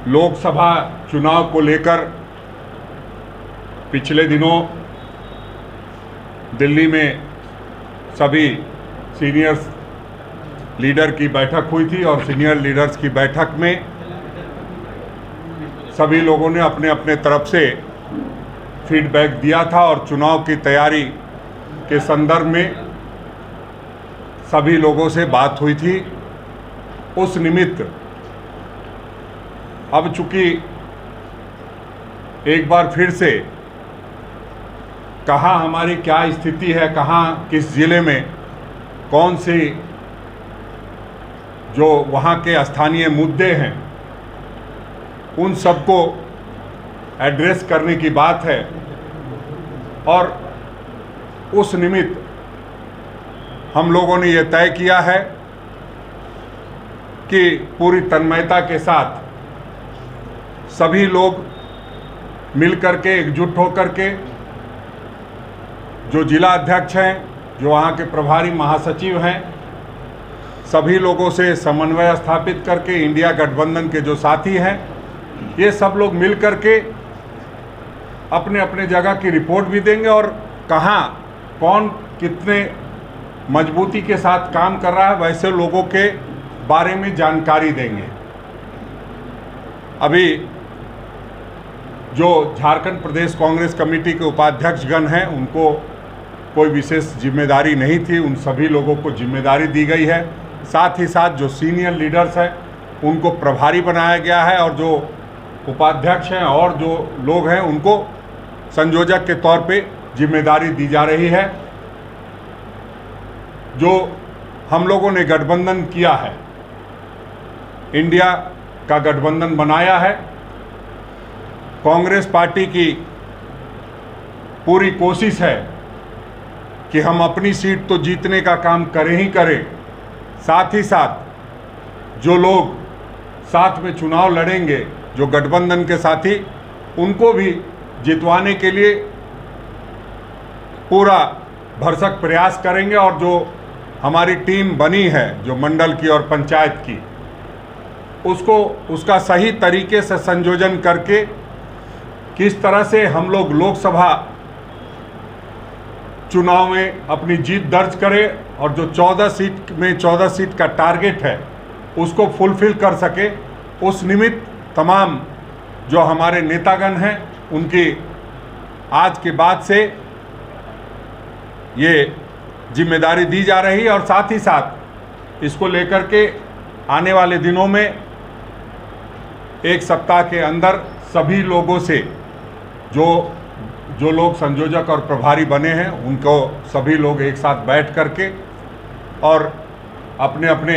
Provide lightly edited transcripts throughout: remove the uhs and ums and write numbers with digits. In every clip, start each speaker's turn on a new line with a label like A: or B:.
A: लोकसभा चुनाव को लेकर पिछले दिनों दिल्ली में सभी सीनियर लीडर की बैठक हुई थी और सीनियर लीडर्स की बैठक में सभी लोगों ने अपने अपने तरफ से फीडबैक दिया था और चुनाव की तैयारी के संदर्भ में सभी लोगों से बात हुई थी। उस निमित्त अब चूंकि एक बार फिर से कहाँ हमारी क्या स्थिति है, कहाँ किस ज़िले में कौन सी जो वहाँ के स्थानीय मुद्दे हैं उन सबको एड्रेस करने की बात है और उस निमित्त हम लोगों ने ये तय किया है कि पूरी तन्मयता के साथ सभी लोग मिलकर के एकजुट होकर के जो जिला अध्यक्ष हैं, जो वहाँ के प्रभारी महासचिव हैं, सभी लोगों से समन्वय स्थापित करके इंडिया गठबंधन के जो साथी हैं, ये सब लोग मिल करके अपने अपने जगह की रिपोर्ट भी देंगे और कहाँ कौन कितने मजबूती के साथ काम कर रहा है वैसे लोगों के बारे में जानकारी देंगे। अभी जो झारखंड प्रदेश कांग्रेस कमेटी के उपाध्यक्षगण हैं उनको कोई विशेष जिम्मेदारी नहीं थी, उन सभी लोगों को जिम्मेदारी दी गई है। साथ ही साथ जो सीनियर लीडर्स हैं उनको प्रभारी बनाया गया है और जो उपाध्यक्ष हैं और जो लोग हैं उनको संयोजक के तौर पे जिम्मेदारी दी जा रही है। जो हम लोगों ने गठबंधन किया है, इंडिया का गठबंधन बनाया है, कांग्रेस पार्टी की पूरी कोशिश है कि हम अपनी सीट तो जीतने का काम करें ही करें, साथ ही साथ जो लोग साथ में चुनाव लड़ेंगे, जो गठबंधन के साथी, उनको भी जितवाने के लिए पूरा भरसक प्रयास करेंगे और जो हमारी टीम बनी है जो मंडल की और पंचायत की, उसका सही तरीके से संयोजन करके किस तरह से हम लोग लोकसभा चुनाव में अपनी जीत दर्ज करें और जो 14 सीट का टारगेट है उसको फुलफिल कर सके, उस निमित्त तमाम जो हमारे नेतागण हैं उनकी आज के बाद से ये जिम्मेदारी दी जा रही है और साथ ही साथ इसको लेकर के आने वाले दिनों में एक सप्ताह के अंदर सभी लोगों से जो लोग संयोजक और प्रभारी बने हैं उनको सभी लोग एक साथ बैठ करके और अपने अपने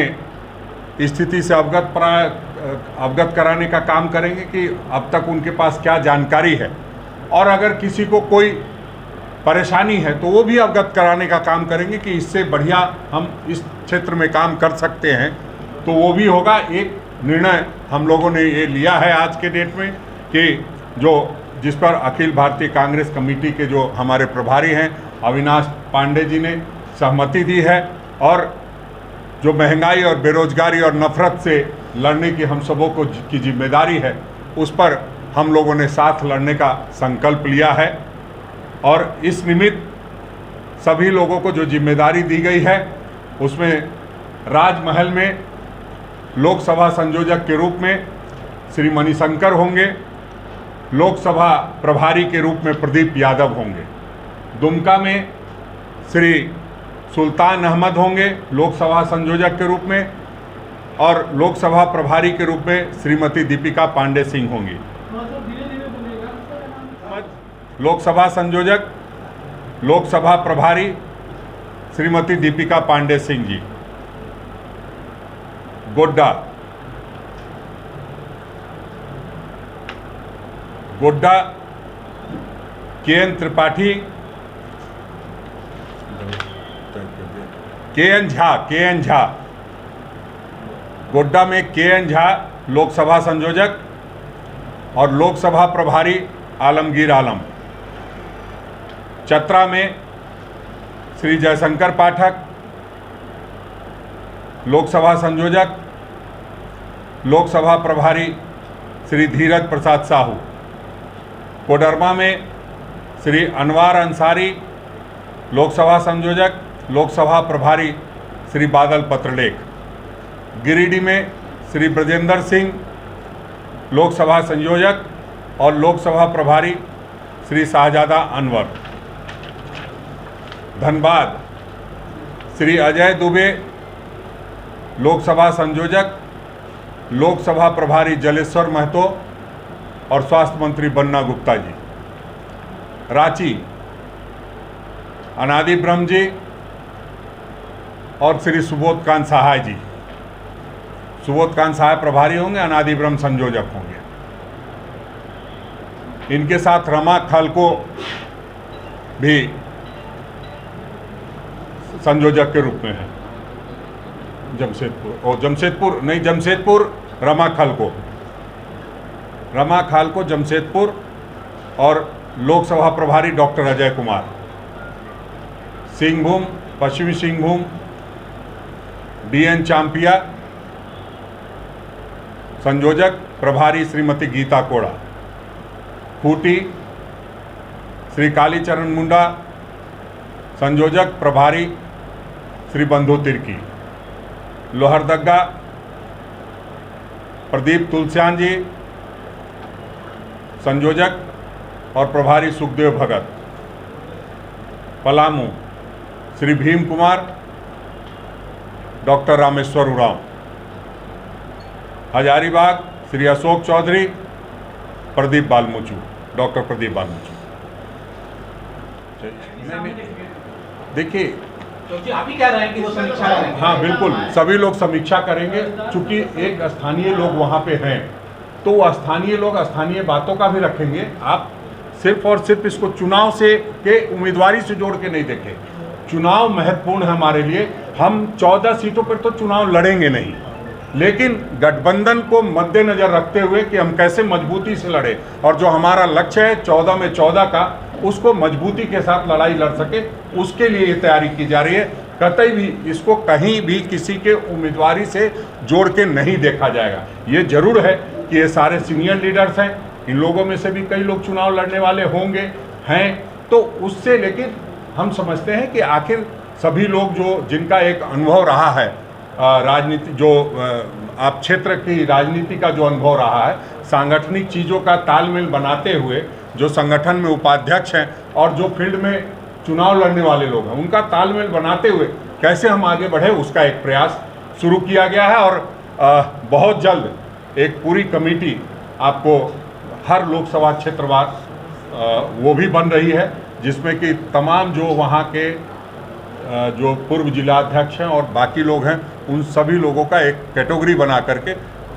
A: स्थिति से अवगत कराने का काम करेंगे कि अब तक उनके पास क्या जानकारी है और अगर किसी को कोई परेशानी है तो वो भी अवगत कराने का काम करेंगे कि इससे बढ़िया हम इस क्षेत्र में काम कर सकते हैं, तो वो भी होगा। एक निर्णय हम लोगों ने ये लिया है आज के डेट में कि जिस पर अखिल भारतीय कांग्रेस कमेटी के जो हमारे प्रभारी हैं अविनाश पांडे जी ने सहमति दी है और जो महंगाई और बेरोजगारी और नफरत से लड़ने की हम सबों को की जिम्मेदारी है, उस पर हम लोगों ने साथ लड़ने का संकल्प लिया है और इस निमित्त सभी लोगों को जो जिम्मेदारी दी गई है उसमें राजमहल में लोकसभा संयोजक के रूप में श्री मणिशंकर होंगे, लोकसभा प्रभारी के रूप में प्रदीप यादव होंगे, दुमका में श्री सुल्तान अहमद होंगे लोकसभा संयोजक के रूप में और लोकसभा प्रभारी के रूप में श्रीमती दीपिका पांडे सिंह होंगी। लोकसभा संयोजक, लोकसभा प्रभारी श्रीमती दीपिका पांडे सिंह जी। गोड्डा KN त्रिपाठी, KN झा, गोड्डा में KN झा लोकसभा संयोजक और लोकसभा प्रभारी आलमगीर आलम। चतरा में श्री जयशंकर पाठक लोकसभा संयोजक, लोकसभा प्रभारी श्री धीरज प्रसाद साहू, कोडरमा में श्री अनवार अंसारी, लोकसभा संयोजक, लोकसभा प्रभारी श्री बादल पत्रलेख, गिरिडीह में श्री ब्रजेंद्र सिंह, लोकसभा संयोजक और लोकसभा प्रभारी श्री शाहजादा अनवर, धनबाद श्री अजय दुबे, लोकसभा संयोजक, लोकसभा प्रभारी जलेश्वर महतो और स्वास्थ्य मंत्री बन्ना गुप्ता जी, रांची अनादि ब्रह्म जी और श्री सुबोध कांत सहाय जी। सुबोध कांत सहाय प्रभारी होंगे, अनादि ब्रह्म संयोजक होंगे। इनके साथ रमा खालको भी संयोजक के रूप में है। जमशेदपुर रमा खालको जमशेदपुर और लोकसभा प्रभारी डॉक्टर अजय कुमार, सिंहभूम पश्चिमी सिंहभूम DN चांपिया, संयोजक प्रभारी श्रीमती गीता कोड़ा, खूंटी श्री कालीचरण मुंडा, संयोजक प्रभारी श्री बंधु तिर्की, लोहरदगा प्रदीप तुलसियान जी, संयोजक और प्रभारी सुखदेव भगत, पलामू श्री भीम कुमार, डॉक्टर रामेश्वर उरांव, हजारीबाग श्री अशोक चौधरी, प्रदीप बालमुचू, डॉक्टर प्रदीप बालमुचू। देखिए,
B: क्योंकि आप ही कह रहे हैं कि वो समीक्षा करेंगे।
A: हाँ बिल्कुल, सभी लोग समीक्षा करेंगे। चूंकि एक स्थानीय लोग वहाँ पे हैं, तो वो स्थानीय लोग स्थानीय बातों का भी रखेंगे। आप सिर्फ और सिर्फ इसको चुनाव से के उम्मीदवारी से जोड़ के नहीं देखें। चुनाव महत्वपूर्ण है हमारे लिए। हम 14 सीटों पर तो चुनाव लड़ेंगे नहीं, लेकिन गठबंधन को मद्देनजर रखते हुए कि हम कैसे मजबूती से लड़े, और जो हमारा लक्ष्य है 14 में 14 का, उसको मजबूती के साथ लड़ाई लड़ सके, उसके लिए ये तैयारी की जा रही है। कतई भी इसको कहीं भी किसी के उम्मीदवारी से जोड़ के नहीं देखा जाएगा। ये जरूर है कि ये सारे सीनियर लीडर्स हैं, इन लोगों में से भी कई लोग चुनाव लड़ने वाले होंगे हैं, तो उससे लेकिन हम समझते हैं कि आखिर सभी लोग जो जिनका एक अनुभव रहा है राजनीति, जो आप क्षेत्र की राजनीति का जो अनुभव रहा है, सांगठनिक चीज़ों का तालमेल बनाते हुए जो संगठन में उपाध्यक्ष हैं और जो फील्ड में चुनाव लड़ने वाले लोग हैं, उनका तालमेल बनाते हुए कैसे हम आगे बढ़े, उसका एक प्रयास शुरू किया गया है। और बहुत जल्द एक पूरी कमेटी आपको हर लोकसभा क्षेत्रवार वो भी बन रही है, जिसमें कि तमाम जो वहाँ के जो पूर्व जिलाध्यक्ष हैं और बाकी लोग हैं, उन सभी लोगों का एक कैटेगरी बना करके,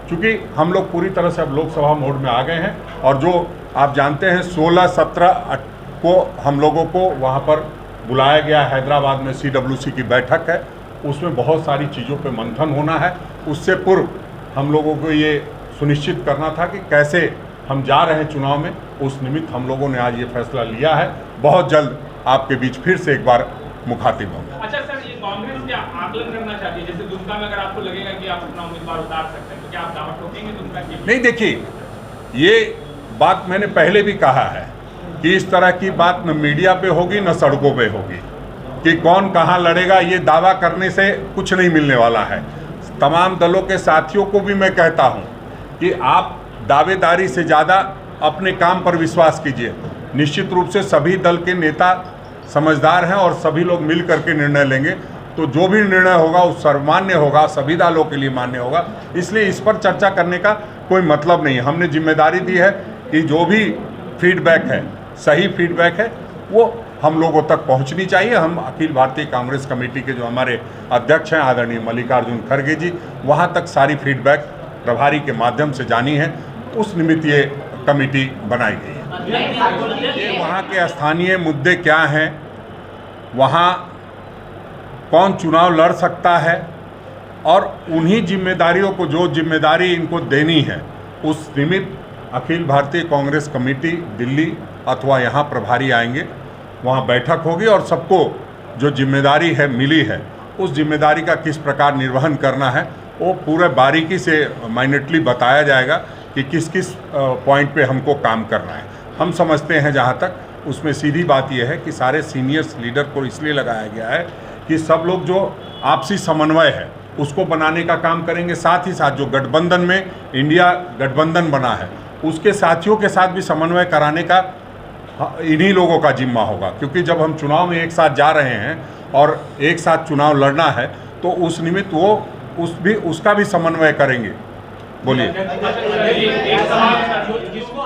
A: चूँकि हम लोग पूरी तरह से अब लोकसभा मोड में आ गए हैं, और जो आप जानते हैं 16-17 को हम लोगों को वहाँ पर बुलाया गया, हैदराबाद में CWC की बैठक है, उसमें बहुत सारी चीज़ों पे मंथन होना है। उससे पूर्व हम लोगों को ये सुनिश्चित करना था कि कैसे हम जा रहे हैं चुनाव में, उस निमित्त हम लोगों ने आज ये फैसला लिया है। बहुत जल्द आपके बीच फिर से एक बार मुखातिब होंगे।
C: अच्छा सर, ये कांग्रेस क्या आकलन करना चाहती है? जैसे दुमका में अगर आपको लगेगा कि आप अपना उम्मीदवार उतार सकते हैं, तो क्या आप दावा ठोकेंगे दुमका की?
A: नहीं, देखिए, ये बात मैंने पहले भी कहा है कि इस तरह की बात न मीडिया पे होगी न सड़कों पे होगी, कि कौन कहाँ लड़ेगा, ये दावा करने से कुछ नहीं मिलने वाला है। तमाम दलों के साथियों को भी मैं कहता हूँ कि आप दावेदारी से ज़्यादा अपने काम पर विश्वास कीजिए। निश्चित रूप से सभी दल के नेता समझदार हैं और सभी लोग मिल करके निर्णय लेंगे, तो जो भी निर्णय होगा वो सर्वमान्य होगा, सभी दलों के लिए मान्य होगा। इसलिए इस पर चर्चा करने का कोई मतलब नहीं है। हमने जिम्मेदारी दी है कि जो भी फीडबैक है, सही फीडबैक है, वो हम लोगों तक पहुंचनी चाहिए। हम अखिल भारतीय कांग्रेस कमेटी के जो हमारे अध्यक्ष हैं आदरणीय मल्लिकार्जुन खड़गे जी, वहाँ तक सारी फीडबैक प्रभारी के माध्यम से जानी है, उस निमित्त ये कमेटी बनाई गई है। ये वहाँ के स्थानीय मुद्दे क्या हैं, वहाँ कौन चुनाव लड़ सकता है, और उन्हीं जिम्मेदारियों को, जो जिम्मेदारी इनको देनी है, उस निमित्त अखिल भारतीय कांग्रेस कमेटी दिल्ली अथवा यहाँ प्रभारी आएंगे, वहाँ बैठक होगी और सबको जो जिम्मेदारी है मिली है, उस जिम्मेदारी का किस प्रकार निर्वहन करना है वो पूरे बारीकी से माइन्यूटली बताया जाएगा। कि किस किस पॉइंट पे हमको काम करना है। हम समझते हैं जहाँ तक उसमें सीधी बात यह है कि सारे सीनियर्स लीडर को इसलिए लगाया गया है कि सब लोग जो आपसी समन्वय है उसको बनाने का काम करेंगे, साथ ही साथ जो गठबंधन में इंडिया गठबंधन बना है उसके साथियों के साथ भी समन्वय कराने का इन्हीं लोगों का जिम्मा होगा, क्योंकि जब हम चुनाव में एक साथ जा रहे हैं और एक साथ चुनाव लड़ना है तो उस निमित्त वो उसका भी समन्वय करेंगे। बोलिए।
C: एक सवाल
B: जिसको